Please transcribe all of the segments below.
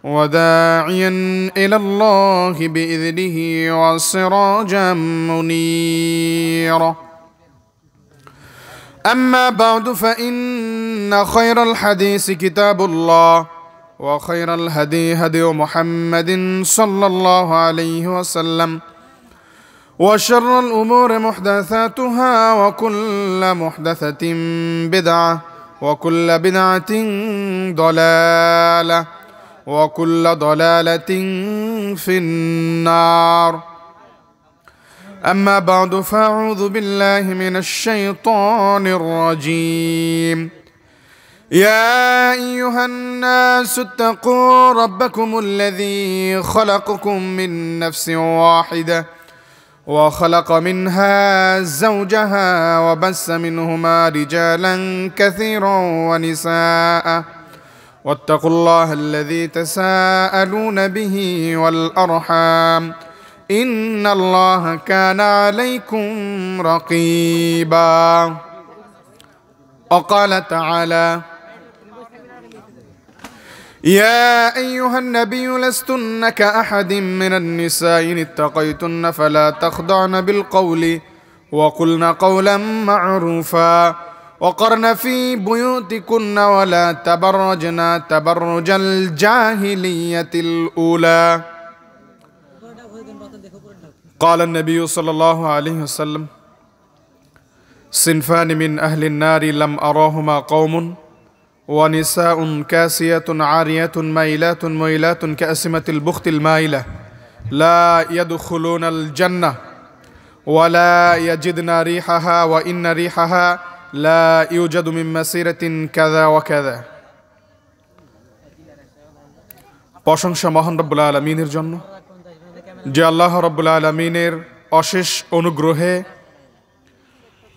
وداعيا إلى الله بإذنه وسراجا منيرا. أما بعد فإن خير الحديث كتاب الله وخير الهدي هدي محمد صلى الله عليه وسلم وشر الأمور محدثاتها وكل محدثة بدعة وكل بدعة ضلالة وكل ضلالة في النار. أما بعد فأعوذ بالله من الشيطان الرجيم. يا أيها الناس اتقوا ربكم الذي خلقكم من نفس واحدة وخلق منها زوجها وبث منهما رجالا كثيرا ونساء واتقوا الله الذي تساءلون به والأرحام إن الله كان عليكم رقيبا. وقال تعالى: يا أيها النبي لستن كأحد من النساء إن اتقيتن فلا تخضعن بالقول وقلن قولا معروفا وقرن في بيوتكن ولا تبرجن تبرج الجاهلية الأولى. قال النبي صلى الله عليه وسلم: صنفان من أهل النار لم أراهما قوم ونساء كاسية عارية ميلات ميلات كأسمة البخت المائلة لا يدخلون الجنة ولا يجدن ريحها وإن ريحها لا يوجد من مسيرة كذا وكذا. প্রশংসা মহান রব্বুল আলামিনের জন্য, যে আল্লাহ রব্বুল আলামিনের অশেষ অনুগ্রহে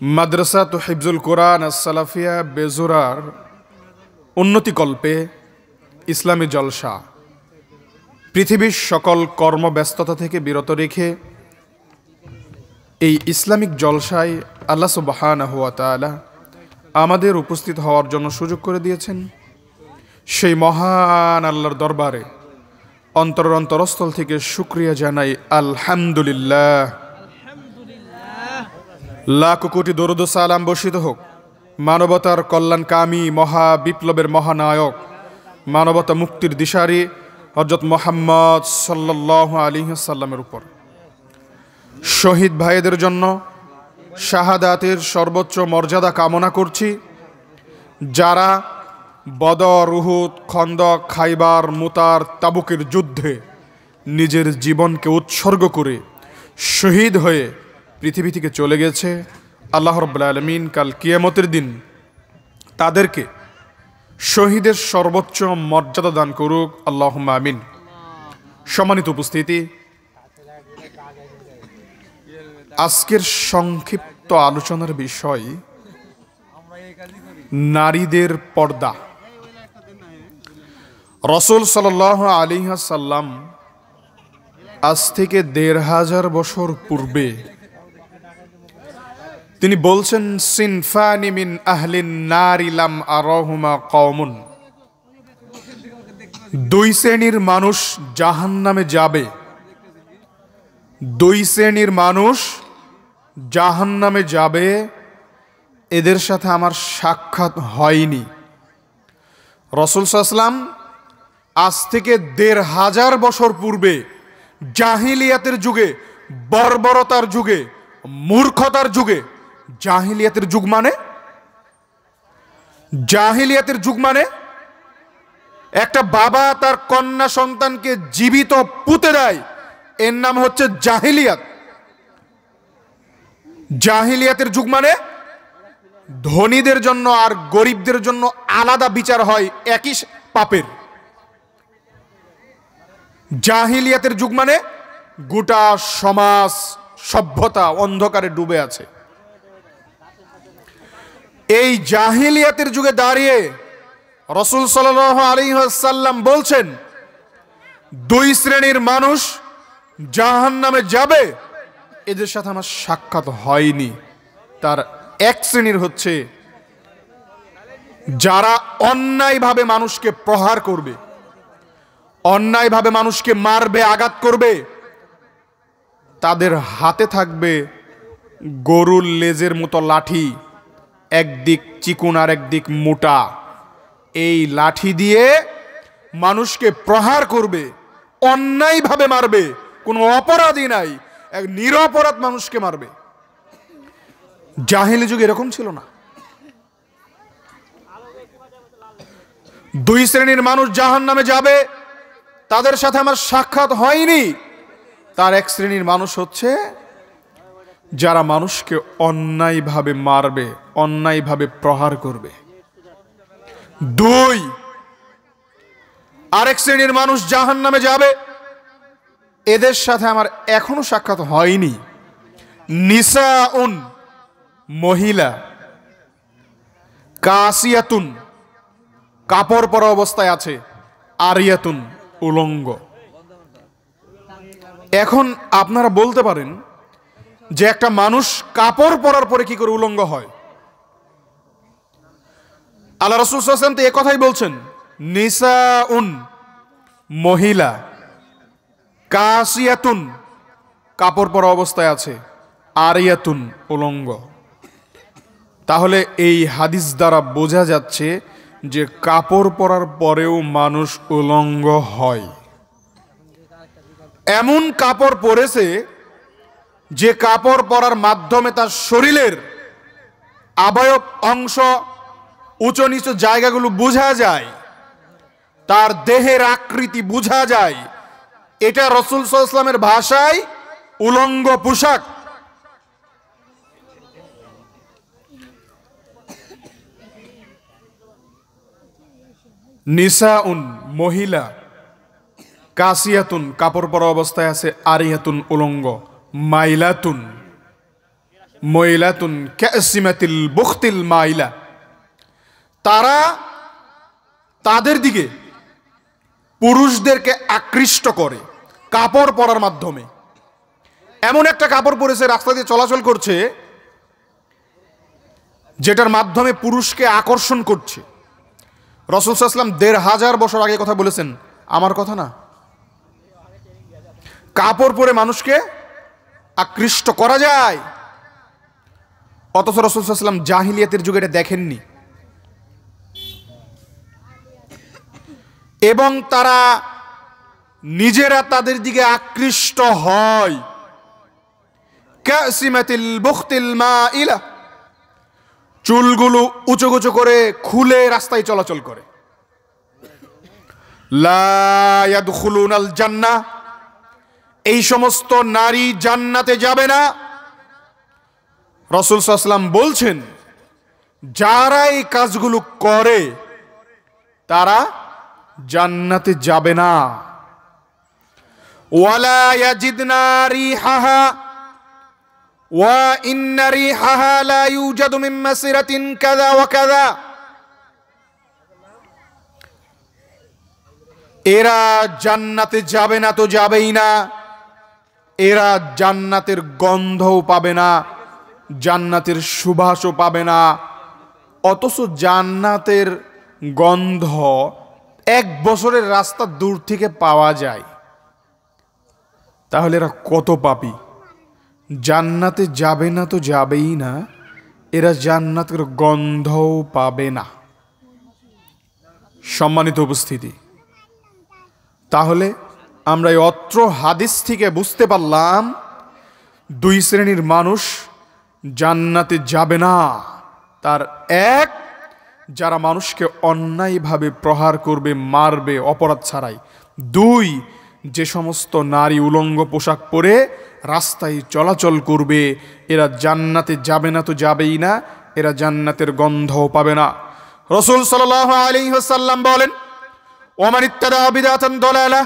মাদ্রাসা তো হিফজুল কোরআন as-সালাফিয়া বেজুরার উন্নতিকল্পে ইসলামী জলসা পৃথিবীর সকল কর্মব্যস্ততা থেকে বিরত রেখে এই ইসলামিক জলসায় আল্লাহ সুবহানাহু ওয়া তাআলা আমাদের উপস্থিত হওয়ার জন্য সুযোগ করে দিয়েছেন। সেই মহান আল্লাহর দরবারে অন্তরস্থল থেকে শুকরিয়া জানাই আলহামদুলিল্লাহ। লাখ কোটি দরুদ ও সালাম বর্ষিত হোক মানবতার কল্যাণকামী মহা বিপ্লবের মহানায়ক, মানবতা মুক্তির দিশারি হযরত মুহাম্মদ সাল্লাল্লাহু আলাইহি ওয়াসাল্লামের উপর। শহীদ ভাইদের জন্য শাহাদাতের সর্বোচ্চ মর্যাদা কামনা করছি, যারা বদর, উহুদ, খন্দক, খাইবার, মুতার, তাবুকের যুদ্ধে নিজের জীবনকে উৎসর্গ করে শহীদ হয়ে পৃথিবী থেকে চলে গেছে। আল্লাহ রাব্বুল আলামিন কাল কিয়ামতের দিন তাদেরকে শহীদের সর্বোচ্চ মর্যাদা দান করুক, আল্লাহুম্মা আমিন। সম্মানিত উপস্থিতি, আজকের সংক্ষিপ্ত আলোচনার বিষয় নারীদের পর্দা। রাসূল সাল্লাল্লাহু আলাইহি ওয়াসাল্লাম আজ থেকে ১৫০০ বছর পূর্বে তিনি বলছেন, সিনফানি মিন আহলিন নারি লাম আরাহুমা কওমুন, দুই শ্রেণীর মানুষ জাহান্নামে যাবে, দুই শ্রেণীর মানুষ জাহান্নামে যাবে, এদের সাথে আমার সাক্ষাৎ হয়নি। রাসূল সাল্লাল্লাহু আলাইহি ওয়াসাল্লাম আজ থেকে ১৫০০ বছর পূর্বে জাহিলিয়াতের যুগে, বর্বরতার যুগে, মূর্খতার যুগে, জাহিলিয়াতের যুগ মানে একটা বাবা তার কন্যা সন্তানকে জীবিত পুঁতে দেয়, এর নাম হচ্ছে জাহিলিয়াত। জাহিলিয়াতের যুগ মানে ধনীদের জন্য আর গরিবদের জন্য আলাদা বিচার হয় একই পাপের। জাহিলিয়াতের যুগ মানে গোটা সমাজ সভ্যতা অন্ধকারে ডুবে আছে। এই জাহিলিয়াতের যুগে দাঁড়িয়ে রাসূল সাল্লাল্লাহু আলাইহি ওয়াসাল্লাম বলছেন, দুই শ্রেণীর মানুষ জাহান্নামে যাবে, এদের সাথে আমার সাক্ষাৎ হয়নি। তার এক শ্রেণীর হচ্ছে যারা অন্যায়ভাবে মানুষকে প্রহার করবে, অন্যায়ভাবে মানুষকে মারবে, আঘাত করবে, তাদের হাতে থাকবে গরুর লেজের মতো লাঠি, একদিক চিকুন আর একদিক মোটা। এই লাঠি দিয়ে মানুষকে প্রহার করবে, অন্যায়ভাবে মারবে, কোনো অপরাধী নাই, এক নিরপরাধ মানুষকে মারবে। জাহেলি যুগে এরকম ছিল না। দুই শ্রেণীর মানুষ জাহান্নামে যাবে, তাদের সাথে আমার সাক্ষাৎ হয়নি। তার এক শ্রেণীর মানুষ হচ্ছে যারা মানুষকে অন্যায়ভাবে মারবে, অন্যায়ভাবে প্রহার করবে। দুই, আরেক শ্রেণীর মানুষ জাহান্নামে যাবে, এদের সাথে আমার এখনো সাক্ষাৎ হয়নি। নিসাউন, মহিলা, কাসিয়াতুন, কাপড় পরা অবস্থায় আছে, আরিয়াতুন, উলঙ্গ। এখন আপনারা বলতে পারেন যে একটা মানুষ কাপড় পরার পরে কি করে উলঙ্গ হয়? আল্লাহ রাসূল সাল্লাল্লাহু আলাইহি ওয়াসাল্লাম তো এই কথাই বলছেন, নিসাউন, মহিলা, কাসিয়াতুন, কাপড় পরা অবস্থায় আছে, আরিয়াতুন, উলঙ্গ। তাহলে এই হাদিস দ্বারা বোঝা যাচ্ছে যে কাপড় পরার পরেও মানুষ উলঙ্গ হয়। এমন কাপড় পরেছে যে কাপড় পরার মাধ্যমে তার শরীরের অবয়ব অংশ, উঁচু নিচু জায়গাগুলো বোঝা যায়, তার দেহের আকৃতি বোঝা যায়। এটা রাসূল সাল্লাল্লাহু আলাইহি ওয়াসাল্লামের ভাষায় উলঙ্গ পোশাক। নিসাউন, মহিলা, কাসিয়াতুন, কাপড় পরা অবস্থায় আছে, আরিয়াতুন, উলঙ্গ, মাইলাতুন, ময়লাতুন কাসিমাতিল বুখতিল মাইলা, তারা তাদের দিকে পুরুষদেরকে আকৃষ্ট করে কাপড় পরার মাধ্যমে। এমন একটা কাপড় পরেছে, রাস্তা দিয়ে চলাচল করছে, যেটার মাধ্যমে পুরুষকে আকর্ষণ করছে। রাসূল সাল্লাল্লাহু আলাইহি ওয়াসাল্লাম ১৫০০ বছর আগে কথা বলেছেন, আমার কথা না। কাপড় পরে মানুষকে আকৃষ্ট করা যায়, অথচ রাসূল সাল্লাল্লাহু আলাইহি ওয়াসাল্লাম জাহিলিয়াতের যুগে এটা দেখেননি। এবং তারা নিজেরা তাদের দিকে আকৃষ্ট হয়। কাসিমাতিল বুখতিল মাইলা, চুলগুলো উঁচু করে খুলে রাস্তায় চলাচল করে। লা ইয়াদখুলুনাল জান্নাহ, এই সমস্ত নারী জান্নাতে যাবে না। রাসূল সাল্লাল্লাহু আলাইহি ওয়াসাল্লাম বলছেন, যারা এই কাজগুলো করে তারা জান্নাতে যাবে না। ওয়ালা ইয়াজিদনা রিহাহা ওয়া ইন্না রিহাহা লা ইউজাদু মিন মাসিরাতিন কাযা ওয়া কাযা, এরা জান্নাতে যাবে না তো যাবেই না, এরা জান্নাতের গন্ধও পাবে না, জান্নাতের সুবাসও পাবে না। অথচ জান্নাতের গন্ধ 1 বছরের রাস্তা দূর থেকে পাওয়া যায়। তাহলে এরা কত পাপী! জান্নাতে যাবে না তো যাবেই না, এরা জান্নাতের গন্ধও পাবে না। সম্মানিত উপস্থিতি, তাহলে আমরা এই অত্র হাদিস থেকে বুঝতে পারলাম 2 শ্রেণীর মানুষ জান্নাতে যাবে না। তার এক, যারা মানুষকে অন্যায়ভাবে প্রহার করবে, মারবে অপরাধ ছাড়াই। 2, যে সমস্ত নারী উলঙ্গ পোশাক পরে রাস্তায় চলাচল করবে, এরা জান্নাতে যাবে না তো যাবেই না, এরা জান্নাতের গন্ধও পাবে না। রাসূল সাল্লাল্লাহু আলাইহি ওয়াসাল্লাম বলেন, ওমান ইত্তাদা বিদাতান দালালা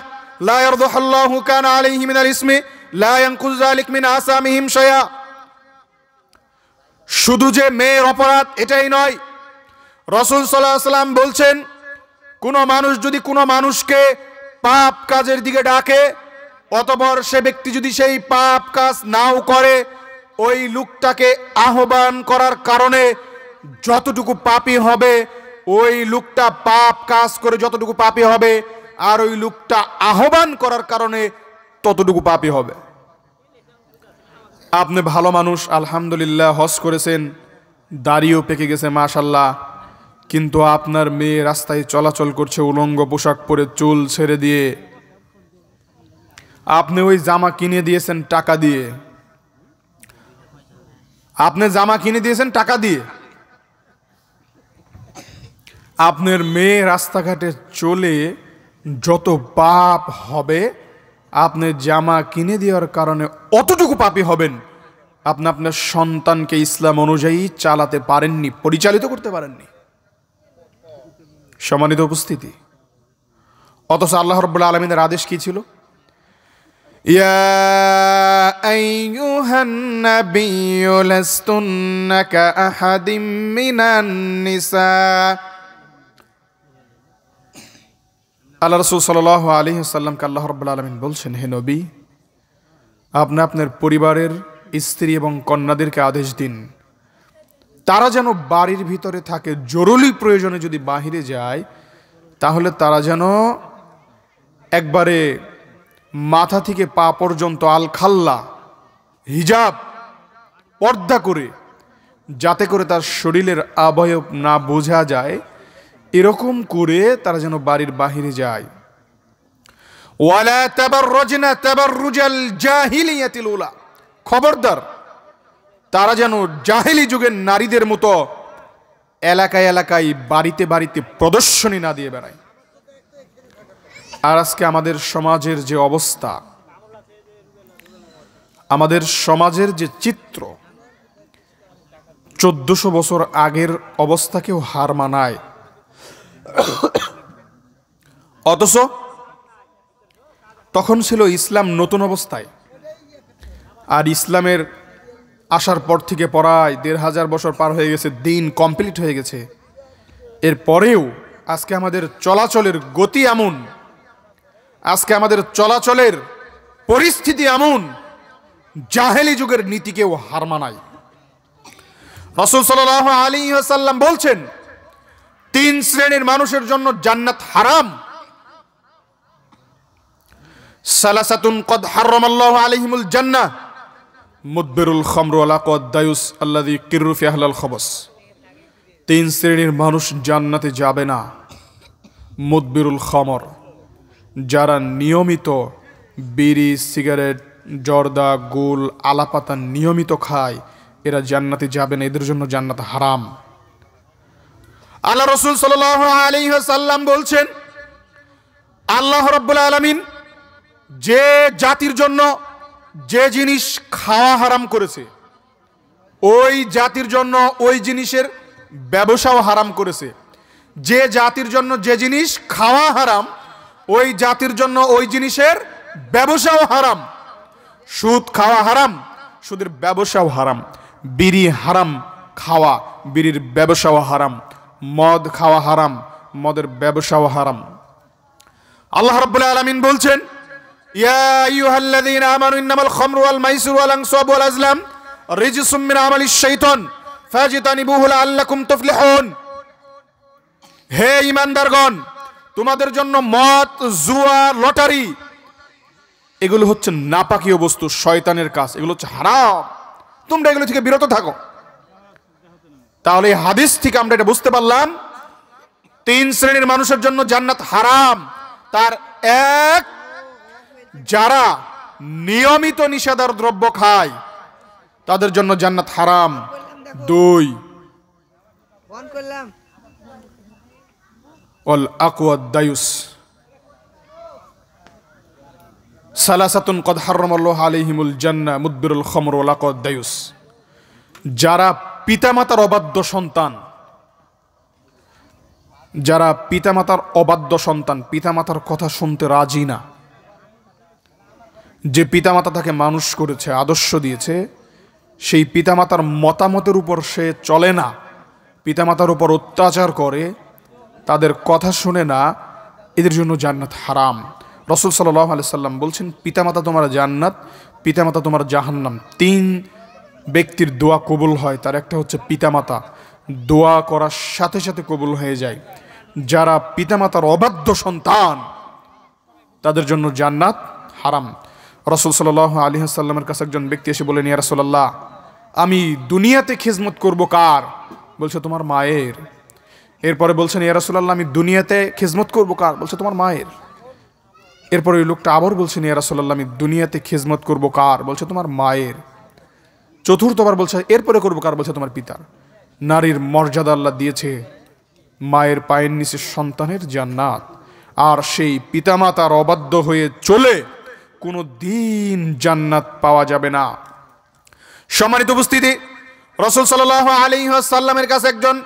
লা ইয়ারদুহুল্লাহু কানা আলাইহি মিনাল ইসমি লা ইয়ানকুযু যালিক মিন আসামিহিম শাইআ। শুধু যে মেয়ের অপরাধ এটাই নয়, রাসূল সাল্লাল্লাহু আলাইহি ওয়াসাল্লাম বলছেন, কোন মানুষ যদি কোনো মানুষকে পাপ কাজের দিকে ডাকে, অতঃপর সে ব্যক্তি যদি সেই পাপ কাজ নাও করে, ওই লোকটাকে আহ্বান করার কারণে যতটুকু পাপী হবে, ওই লোকটা পাপ কাজ করে যতটুকু পাপী হবে, আর ওই লোকটা আহ্বান করার কারণে ততটুকু পাপী হবে। আপনি ভালো মানুষ, আলহামদুলিল্লাহ, হজ করেছেন, দাড়িও পেকে গেছে মাশাল্লাহ, কিন্তু আপনার মেয়ে রাস্তায় চলাচল করছে উলঙ্গ পোশাক পরে, চুল ছেড়ে দিয়ে। আপনি ওই জামা কিনে দিয়েছেন টাকা দিয়ে, আপনি জামা কিনে দিয়েছেন টাকা দিয়ে। আপনার মেয়ে রাস্তাঘাটে চলে যত পাপ হবে, আপনি জামা কিনে দেওয়ার কারণে অতটুকু পাপী হবেন। আপনি আপনার সন্তানকে ইসলাম অনুযায়ী চালাতে পারেননি, পরিচালিত করতে পারেননি। সম্মানিত উপস্থিতি, অথচ আল্লাহ রাব্বুল আলামিনের আদেশ কি ছিল? ইয়া আইয়ুহান নাবিয়্যু লাস্তুন্না কাআহাদিম মিনান নিসা। আল্লাহ রাসূল সাল্লাল্লাহু আলাইহি ওয়াসাল্লামকে আল্লাহ রাব্বুল আলামিন বলছেন, হে নবী, আপনি আপনার পরিবারের স্ত্রী এবং কন্যাদেরকে আদেশ দিন, তারা যেন বাড়ির ভিতরে থাকে, জরুরি প্রয়োজনে যদি বাহিরে যায় তাহলে তারা যেন একবারে মাথা থেকে পা পর্যন্ত আল খাল্লা, হিজাব, পর্দা করে, যাতে করে তার শরীরের অবয়ব না বোঝা যায়, এরকম করে তারা যেন বাড়ির বাহিরে যায়। ওয়ালা তাবাররুজনা তাবাররুজাল জাহিলিয়াতিল উলা, খবরদার, তারা যেন জাহেলি যুগের নারীদের মতো এলাকায় এলাকায়, বাড়িতে বাড়িতে প্রদর্শনী না দিয়ে বেড়ায়। আর আজকে আমাদের সমাজের যে অবস্থা, আমাদের সমাজের যে চিত্র, 1400 বছর আগের অবস্থাকেও হার মানায়। অথচ তখন ছিল ইসলাম নতুন অবস্থায়, আর ইসলামের আসার পর থেকে প্রায় 1500 বছর পার হয়ে গেছে, দিন কমপ্লিট হয়ে গেছে। এরপরেও আজকে আমাদের চলাচলের গতি এমন, আজকে আমাদের চলাচলের পরিস্থিতি এমন, জাহেলি যুগের নীতিকেও হার মানায়। রাসূল সাল্লাল্লাহু আলাইহি ওয়াসাল্লাম বলছেন, 3 শ্রেণীর মানুষের জন্য জান্নাত হারাম। সালাসাতুন কদ হারামাল্লাহু আলাইহিমুল জান্নাহ, মুদবিরুল খামর ওয়া লাকাদ দায়ুস আল্লাযী কিররু ফি আহলিল খবস। 3 শ্রেণীর মানুষ জান্নাতে যাবে না। মুদবিরুল খামর, যারা নিয়মিত বিড়ি, সিগারেট, জর্দা, গুল, আলাপাতা নিয়মিত খায়, এরা জান্নাতে যাবে না, এদের জন্য জান্নাত হারাম। আল্লাহ রাসূল সাল্লাল্লাহু আলাইহি ওয়াসাল্লাম বলছেন, আল্লাহ রাব্বুল আলামিন যে জাতির জন্য যে জিনিস খাওয়া হারাম করেছে, ওই জাতির জন্য ওই জিনিসের ব্যবসাও হারাম করেছে। যে জাতির জন্য যে জিনিস খাওয়া হারাম, ওই জাতির জন্য ওই জিনিসের ব্যবসাও হারাম। সুদ খাওয়া হারাম, সুদের ব্যবসাও হারাম। বিড়ি হারাম খাওয়া, বিড়ির ব্যবসাও হারাম। মদ খাওয়া হারাম, মদের ব্যবসাও হারাম। আল্লাহ রাব্বুল আলামিন বলছেন, ইয়া আইয়ুহাল্লাযীনা আমানু ইন্নামাল খামরু ওয়াল মাইসিরু ওয়াল আনসাবু ওয়াল আজলাম রিজসুম মিন আমালিশ শাইতান ফাজতানিবুহু লাআল্লাকুম তুফলিহুন। হে ঈমানদারগণ, তোমাদের জন্য মদ, জুয়া, লটারি, এগুলো হচ্ছে নাপাকীয় বস্তু, শয়তানের কাজ, এগুলো হচ্ছে হারাম। তোমরা এগুলো থেকে বিরত থাকো। তাহলে এই হাদিস থেকে আমরা এটা বুঝতে পারলাম, 3 শ্রেণীর মানুষের জন্য জান্নাত হারাম। তার এক, যারা নিয়মিত নিষেধার দ্রব্য খায়, তাদের জন্য জান্নাত হারাম। 2, ওয়াল আকওয়াদ দায়ুস, সালাসাতুন কদ হারামাল্লাহু আলাইহিমুল জান্নাহ মুদবিরুল খামর ওয়া লাকাদ দায়ুস, যারা পিতামাতার অবাধ্য সন্তান, যারা পিতামাতার অবাধ্য সন্তান, পিতামাতার কথা শুনতে রাজি না, যে পিতামাতা তাকে মানুষ করেছে, আদর্শ দিয়েছে, সেই পিতামাতার মতামতের উপর সে চলে না, পিতামাতার উপর অত্যাচার করে, তাদের কথা শুনে না, এদের জন্য জান্নাত হারাম। রাসূল সাল্লাল্লাহু আলাইহি সাল্লাম বলছেন, পিতামাতা তোমার জান্নাত, পিতামাতা তোমার জাহান্নাম। 3 ব্যক্তির দোয়া কবুল হয়, তার একটা হচ্ছে পিতামাতা, দোয়া করার সাথে সাথে কবুল হয়ে যায়। যারা পিতামাতার অবাধ্য সন্তান, তাদের জন্য জান্নাত হারাম। রাসূল সাল্লাল্লাহু আলাইহি ওয়াসাল্লামের কাছে একজন ব্যক্তি এসে বললেন, ইয়া রাসূলুল্লাহ, আমি দুনিয়াতে খিদমত করব কার? বলছে তোমার মায়ের। এরপরে বলছেন, ইয়া রাসূলুল্লাহ, আমি দুনিয়াতে খিদমত করব কার? বলছে তোমার মায়ের। এরপরে ওই লোকটা আবার বলছেন, ইয়া রাসূলুল্লাহ, আমি দুনিয়াতে খিদমত করব কার? বলছে তোমার মায়ের। চতুর্থবার বলছে, এরপরে করবো কার? বলছে তোমার পিতার। নারীর মর্যাদা আল্লাহ দিয়েছে মায়ের পায়ের নিচে সন্তানের জান্নাত, আর সেই পিতামাতার অবাধ্য হয়ে চলে কোনো দিন জান্নাত পাওয়া যাবে না। সম্মানিত উপস্থিতি, রাসূল সাল্লাল্লাহু আলাইহি ওয়াসাল্লামের কাছে একজন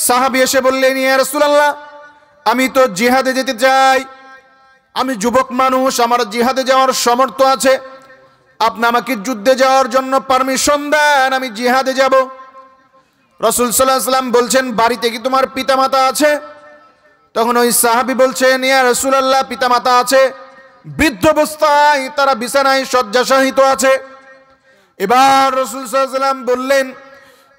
সাহাবী এসে বললেন, ইয়া রাসূলুল্লাহ, আমি তো জিহাদে যেতে চাই, আমি যুবক মানুষ, আমার জিহাদে যাওয়ার সামর্থ্য আছে, আপনি আমাকে যুদ্ধে যাওয়ার জন্য পারমিশন দেন, আমি জিহাদে যাব। রাসূল সাল্লাল্লাহু আলাইহি ওয়াসাল্লাম বলছেন, বাড়িতে কি তোমার পিতামাতা আছে? তখন ওই সাহাবী বলছেন, ইয়া রাসূলুল্লাহ, পিতামাতা আছে, বৃদ্ধ অবস্থায় তারা বিছানায় শয্যাশায়িত আছে। এবার রাসূল সাল্লাল্লাহু আলাইহি ওয়াসাল্লাম বললেন,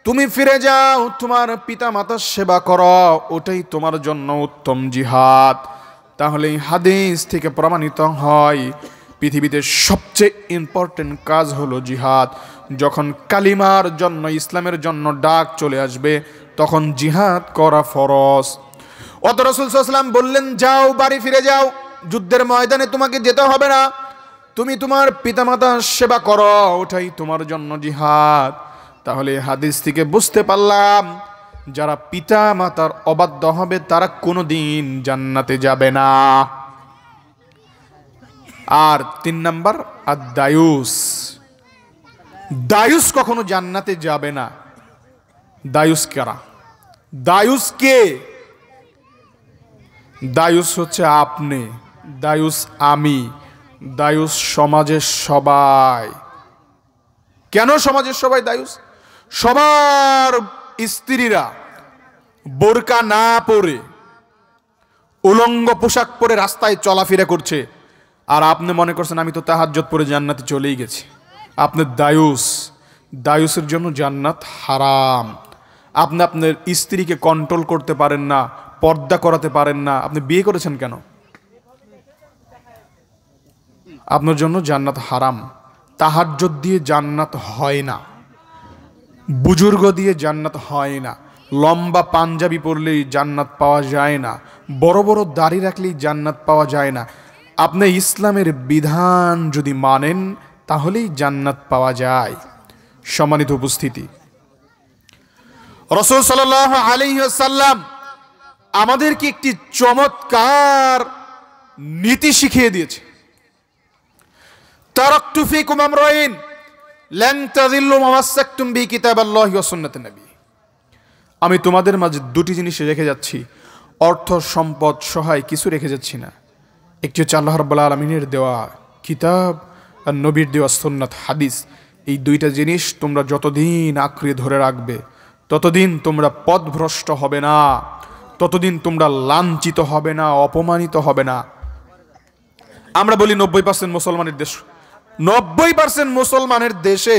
তুমি ফিরে যাও, তোমার পিতামাতার সেবা করো, ওটাই তোমার জন্য উত্তম জিহাদ। তাহলে এই হাদিস থেকে প্রমাণিত হয় পৃথিবীতে সবচেয়ে ইম্পর্টেন্ট কাজ হলো জিহাদ। যখন কালিমার জন্য, ইসলামের জন্য ডাক চলে আসবে, তখন জিহাদ করা ফরজ। অত রাসূল সাল্লাল্লাহু আলাইহি ওয়াসাল্লাম বললেন, যাও, বাড়ি ফিরে যাও, যুদ্ধের ময়দানে তোমাকে যেতে হবে না, তুমি তোমার পিতামাতার সেবা করো, ওটাই তোমার জন্য জিহাদ। তাহলে হাদিস থেকে বুঝতে পারলাম, যারা পিতা মাতার অবাধ্য হবে তারা কোনোদিন জান্নাতে যাবে না। আর 3 নাম্বার, দায়ুস। দায়ুস কখনো জান্নাতে যাবে না। দায়ুস কারা? দায়ুস কে? দায়ুস হচ্ছে আপনি, দায়ুস আমি, দায়ুস সমাজের সবাই। কেন সমাজের সবাই দায়ুস? সবার স্ত্রীরা বোরকা না পরে উলঙ্গ পোশাক পরে রাস্তায় চলাফেরা করছে, আর আপনি মনে করছেন আমি তো তাহাজ্জুদ পরে জান্নাতে চলেই গেছি। আপনি দায়ুস। দায়ুসের জন্য জান্নাত হারাম। আপনি আপনার স্ত্রীকে কন্ট্রোল করতে পারেন না, পর্দা করাতে পারেন না, আপনি বিয়ে করেছেন কেন? আপনার জন্য জান্নাত হারাম। তাহাজ্জুদ দিয়ে জান্নাত হয় না, বুজুর্গ দিয়ে জান্নাত হয় না, লম্বা পাঞ্জাবি পরলেই জান্নাত পাওয়া যায় না, বড় বড় দাড়ি রাখলেই জান্নাত পাওয়া যায় না। আপনি ইসলামের বিধান যদি মানেন তাহলেই জান্নাত পাওয়া যায়। সম্মানিত উপস্থিতি, রাসূল সাল্লাল্লাহু আলাইহি ওয়াসাল্লাম আমাদেরকে একটি চমৎকার নীতি শিখিয়ে দিয়েছে। তারাকতু ফীকুম আমরাইন লান তাযিল্লু মা মাসাকতুম বিকিতাবিল্লাহি ওয়া সুন্নাতিন নবী। আমি তোমাদের মাঝে দুটি জিনিস রেখে যাচ্ছি, অর্থ সম্পদ সহায় কিছু রেখে যাচ্ছি না। একটি হচ্ছে আল্লাহ রাব্বুল আলামিনের দেওয়া কিতাব আর নবীর দেওয়া সুন্নাত হাদিস। এই দুইটা জিনিস তোমরা যতদিন আঁকড়ে ধরে রাখবে ততদিন তোমরা পথভ্রষ্ট হবে না, ততদিন তোমরা লাঞ্ছিত হবে না, অপমানিত হবে না। আমরা বলি 90% মুসলমানের দেশ, 90% মুসলমানের দেশে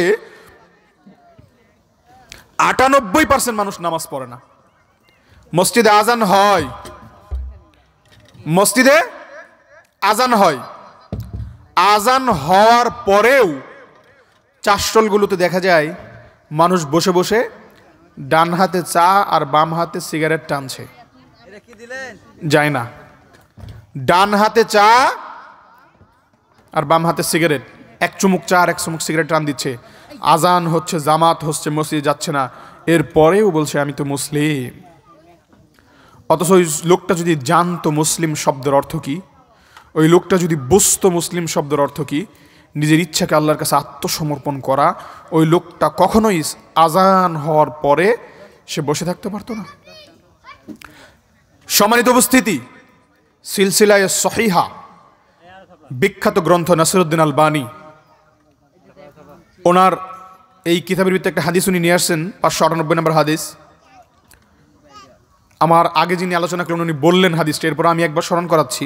98% মানুষ নামাজ পড়ে না। মসজিদে আজান হয়, মসজিদে আজান হয়, আজান হওয়ার পরেও চাষটলগুলোতে দেখা যায় মানুষ বসে বসে ডান হাতে চা আর বাম হাতে সিগারেট টানছে। যায় না, ডান হাতে চা আর বাম হাতে সিগারেট, এক চুমুক চা আর এক চুমুক সিগারেট টান দিচ্ছে। আজান হচ্ছে, জামাত হচ্ছে, মসজিদে যাচ্ছে না, এরপরেও বলছে আমি তো মুসলিম। অথচ ওই লোকটা যদি জানতো মুসলিম শব্দের অর্থ কি, ওই লোকটা যদি বুঝতো মুসলিম শব্দের অর্থ কি, নিজের ইচ্ছাকে আল্লাহর কাছে আত্মসমর্পণ করা, ওই লোকটা কখনোই আজান হওয়ার পরে সে বসে থাকতে পারতো না। সম্মানিত উপস্থিতি, সিলসিলায়ে সহিহা বিখ্যাত গ্রন্থ নাসিরউদ্দিন আলবানী, ওনার এই কিতাবের ভিতরে একটা হাদিস উনি নিয়ে আসছেন, 598 নম্বর হাদিস। আমার আগে যিনি আলোচনা করলেন উনি বললেন হাদিসটা, এরপর আমি একবার স্মরণ করাচ্ছি।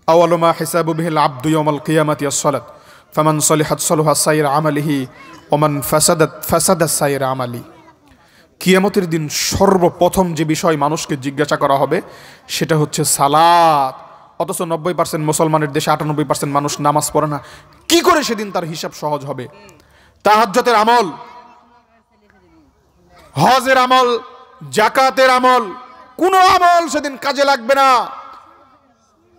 আওয়ালু মা হিসাবু বিহিল আবদু ইয়াউমাল কিয়ামাতি আস-সালাত ফামান সালিহাত সালাহা সাইর আমালিহি ওয়া মান ফাসাদাত ফাসাদা সাইর আমালি। কিয়ামতের দিন সর্বপ্রথম যে বিষয় মানুষকে জিজ্ঞাসা করা হবে সেটা হচ্ছে সালাত, অথচ 90% মুসলমানের দেশে 98% মানুষ নামাজ পড়ে না। কি করে সেদিন তার হিসাব সহজ হবে? তাহাজ্জুদের আমল, হজের আমল, জাকাতের আমল, কোনো আমল সেদিন কাজে লাগবে না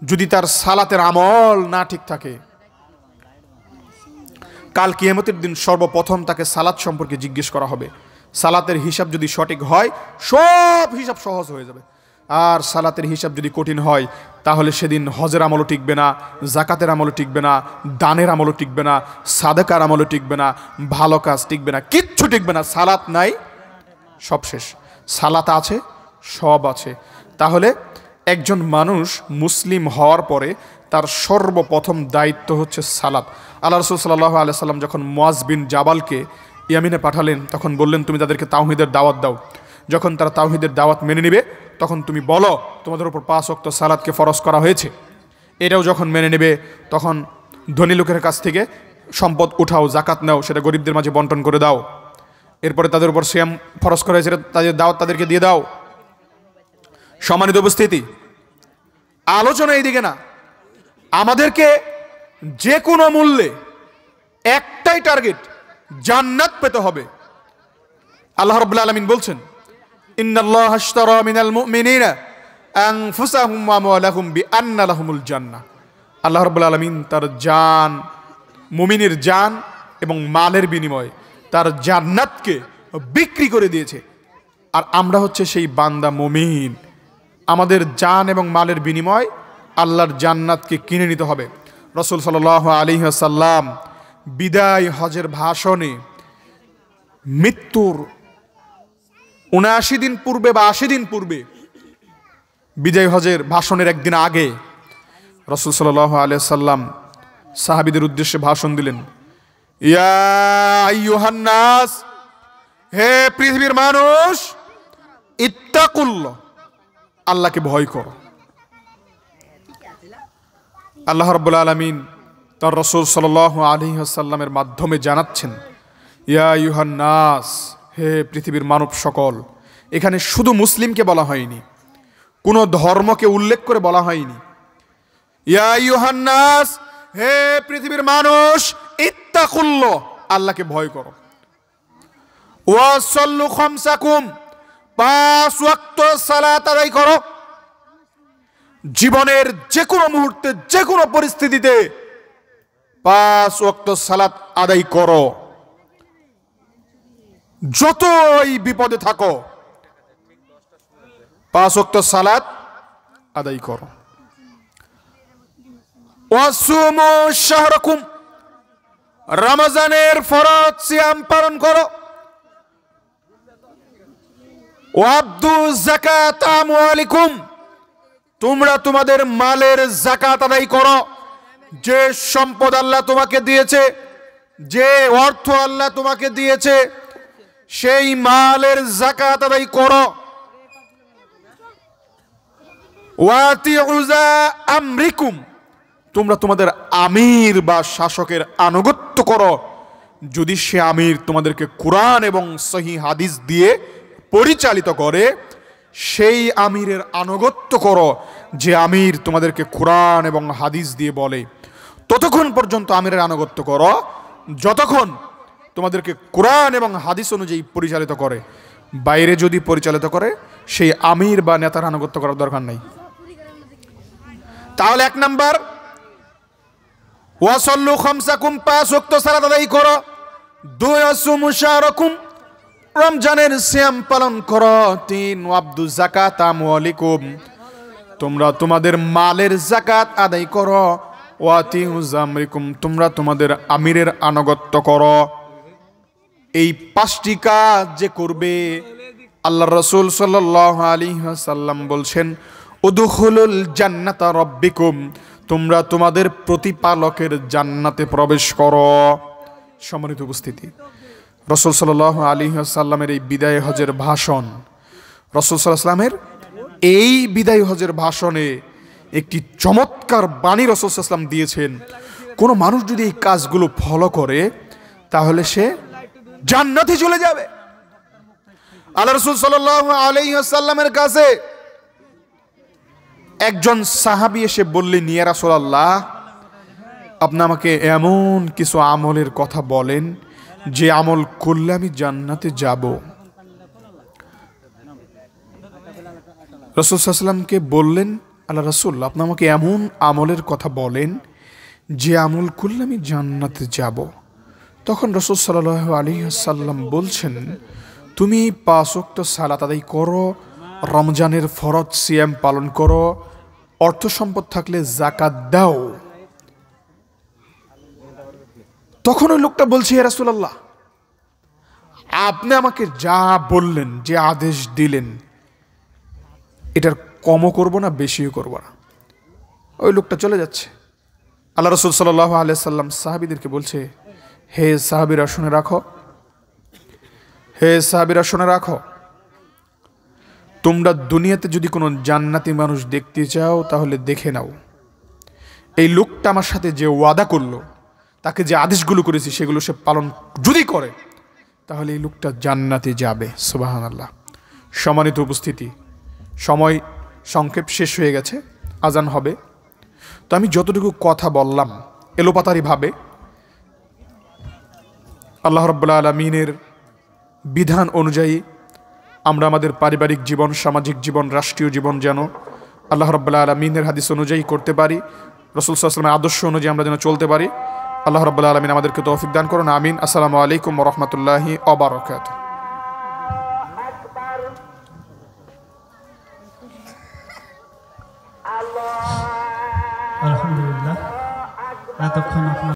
যদি তার সালাতের আমল না ঠিক থাকে। কাল কিয়ামতের দিন সর্বপ্রথম তাকে সালাত সম্পর্কে জিজ্ঞেস করা হবে। সালাতের হিসাব যদি সঠিক হয় সব হিসাব সহজ হয়ে যাবে, আর সালাতের হিসাব যদি কঠিন হয় তাহলে সেদিন হজের আমলও টিকবে না, জাকাতের আমলও টিকবে না, দানের আমলও টিকবে না, সাদাকার আমলও টিকবে না, ভালো কাজ টিকবে না, কিচ্ছু টিকবে না। সালাত নাই, সব শেষ। সালাত আছে, সব আছে। তাহলে একজন মানুষ মুসলিম হওয়ার পরে তার সর্বপ্রথম দায়িত্ব হচ্ছে সালাত। আল্লাহ রাসূল সাল্লাল্লাহু আলাইহি সাল্লাম যখন মুআজ বিন জাবালকে ইয়ামিনে পাঠালেন তখন বললেন, তুমি তাদেরকে তাওহীদের দাওয়াত দাও। যখন তারা তাওহীদের দাওয়াত মেনে নেবে তখন তুমি বলো তোমাদের উপর 5 ওয়াক্ত সালাতকে ফরজ করা হয়েছে। এটাও যখন মেনে নেবে তখন ধনী লোকের কাছ থেকে সম্পদ উঠাও, জাকাত নাও, সেটা গরিবদের মাঝে বন্টন করে দাও। এরপরে তাদের উপর সিয়াম ফরজ করা হয়েছে, তাদের দাওয়াত তাদেরকে দিয়ে দাও। সম্মানিত উপস্থিতি, আলোচনা এইদিকে না, আমাদেরকে যে কোনো মূল্যে একটাই টার্গেট, জান্নাত পেতে হবে। আল্লাহ রাব্বুল আলামিন বলছেন, ইন্নাল্লাহা আশতারা মিনাল মুমিনিনা আনফুসাহুম ওয়া আমওয়ালাহুম বিআন্না লাহুমুল জান্নাহ। আল্লাহ রাব্বুল আলামিন তার জান, মুমিনের জান এবং মালের বিনিময়ে তার জান্নাতকে বিক্রি করে দিয়েছে। আর আমরা হচ্ছে সেই বান্দা মুমিন, আমাদের জান এবং মালের বিনিময় আল্লাহর জান্নাতকে কিনে নিতে হবে। রাসূল সাল্লাল্লাহু আলাইহি ওয়াসাল্লাম বিদায় হজের ভাষণে মৃত্যুর 79 দিন পূর্বে বা 80 দিন পূর্বে, বিদায় হজের ভাষণের একদিন আগে রাসূল সাল্লাল্লাহু আলাইহি ওয়াসাল্লাম সাহাবীদের উদ্দেশ্যে ভাষণ দিলেন, ইয়া আইয়ুহান নাস, হে পৃথিবীর মানুষ, ইত্তাকুল্লাহ, আল্লাহকে ভয় করো। আল্লাহ রাব্বুল আলামিন তার রাসূল সাল্লাল্লাহু আলাইহি ওয়াসাল্লামের মাধ্যমে জানাচ্ছেন, ইয়া আইয়ুহান নাস, হে পৃথিবীর মানব সকল। এখানে শুধু মুসলিমকে বলা হয়নি, কোনো ধর্মকে উল্লেখ করে বলা হয়নি। ইয়া আইয়ুহান নাস, হে পৃথিবীর মানুষ, ইত্তাকুল্লাহ, আল্লাহকে ভয় করো। ওয়া সাল্লু খামসাকুম, 5 ওয়াক্ত সালাত আদায় করো। জীবনের যে কোনো মুহূর্তে, যে কোনো পরিস্থিতিতে 5 ওয়াক্ত সালাত আদায় করো। যতই বিপদে থাকো 5 ওয়াক্ত সালাত আদায় করো। ওয়াসুমু শাহরাকুম, রমজানের ফরজ সিয়াম পালন করো। ওয়াবদু যাকাত আমওয়ালিকুম, তোমরা তোমাদের মালের যাকাত আদায় করো। যে সম্পদ আল্লাহ তোমাকে দিয়েছে, যে অর্থ আল্লাহ তোমাকে দিয়েছে, সেই মালের যাকাত আদায় করো। ওয়াতিউযা আমরিকুম, তোমরা তোমাদের আমির বা শাসকের আনুগত্য করো যদি সে আমির তোমাদেরকে কোরআন এবং সহিহ হাদিস দিয়ে পরিচালিত করে। সেই আমিরের আনুগত্য করো যে আমির তোমাদেরকে কোরআন এবং হাদিস দিয়ে বলে। ততক্ষণ পর্যন্ত আমিরের আনুগত্য করো যতক্ষণ তোমাদেরকে কোরআন এবং হাদিস অনুযায়ী পরিচালিত করে। বাইরে যদি পরিচালিত করে সেই আমির বা নেতার আনুগত্য করার দরকার নাই। তাহলে 1 নাম্বার, ওয়াসাল্লু খামসাকুম, 5 ওয়াক্ত সালাত আদায় করো। 2 আসুমু শাহরাকুম, রমজানের সিয়াম পালন করো। 3 ওয়াবদু যাকাত আমওয়ালিকুম, তোমরা তোমাদের মালের যাকাত আদায় করো। ওয়াতিউযা আমরিকুম, তোমরা তোমাদের আমিরের আনুগত্য করো। এই 5টি কাজ যে করবে, আল্লাহর রাসূল সাল্লাল্লাহু আলাইহি ওয়াসাল্লাম বলছেন, উদখুলুল জান্নাতা রাব্বিকুম, তোমরা তোমাদের প্রতিপালকের জান্নাতে প্রবেশ করো। সম্মানিত উপস্থিতি, রাসূল সাল্লাল্লাহু আলাইহি ওয়াসাল্লামের এই বিদায় হজের ভাষণ, রাসূল সাল্লাল্লাহু আলাইহি ওয়াসাল্লামের এই বিদায় হজের ভাষণে একটি চমৎকার বাণী রাসূল সাল্লাল্লাহু আলাইহি ওয়াসাল্লাম দিয়েছেন। কোনো মানুষ যদি এই কাজগুলো ফলো করে তাহলে সে জান্নাতে চলে যাবে। আল্লাহ রাসূল সাল্লাল্লাহু আলাইহি ওয়াসাল্লামের কাছে একজন সাহাবী এসে বললেন, ইয়া রাসূলুল্লাহ, আপনি আমাকে এমন কিছু আমলের কথা বলেন যে আমল করলে আমি জান্নাতে যাব। রাসূল সাল্লাল্লাহু আলাইহি ওয়াসাল্লামকে বললেন, আল্লাহ রাসূল, আপনি আমাকে এমন আমলের কথা বলেন যে আমল করলে আমি জান্নাতে যাব। তখন রাসূল সাল্লাল্লাহু আলাইহি ওয়াসাল্লাম বলছেন, তুমি 5 ওয়াক্ত সালাত আদায় করো, রমজানের ফরজ সিয়াম পালন করো, অর্থ সম্পদ থাকলে যাকাত দাও। তখন ওই লোকটা বলছে, ইয়া রাসূলুল্লাহ, আপনি আমাকে যা বললেন, যে আদেশ দিলেন, এটার কমও করব না, বেশিও করব না। ওই লোকটা চলে যাচ্ছে। আল্লাহ রাসূল সাল্লাল্লাহু আলাইহি সাল্লাম সাহাবীদেরকে বলছে, হে সাহাবীরা শুনে রাখো, হে সাহাবীরা শুনে রাখো, তোমরা দুনিয়াতে যদি কোনো জান্নাতি মানুষ দেখতে চাও তাহলে দেখে নাও। এই লোকটা আমার সাথে যে ওয়াদা করলো, তাকে যে আদেশগুলো করেছি সেগুলো সে পালন যদি করে তাহলে এই লোকটা জান্নাতে যাবে। সুবহানাল্লাহ। সম্মানিত উপস্থিতি, সময় সংক্ষেপ, শেষ হয়ে গেছে, আজান হবে। তো আমি যতটুকু কথা বললাম এলোপাতারিভাবে, আল্লাহ রাব্বুল আলামিনের বিধান অনুযায়ী আমরা আমাদের পারিবারিক জীবন, সামাজিক জীবন, রাষ্ট্রীয় জীবন যেন আল্লাহ রাব্বুল আলামিনের হাদিস অনুযায়ী করতে পারি, রাসূল সাল্লাল্লাহু আলাইহি ওয়াসাল্লামের আদর্শ অনুযায়ী আমরা যেন চলতে পারি। আল্লাহ রাব্বুল আলামিন আমাদেরকে তৌফিক দান করুন, আমিন। আসসালামু আলাইকুম ওয়া রাহমাতুল্লাহি ওয়া বারাকাতুহু। আলহামদুলিল্লাহ, এতক্ষণ আপনার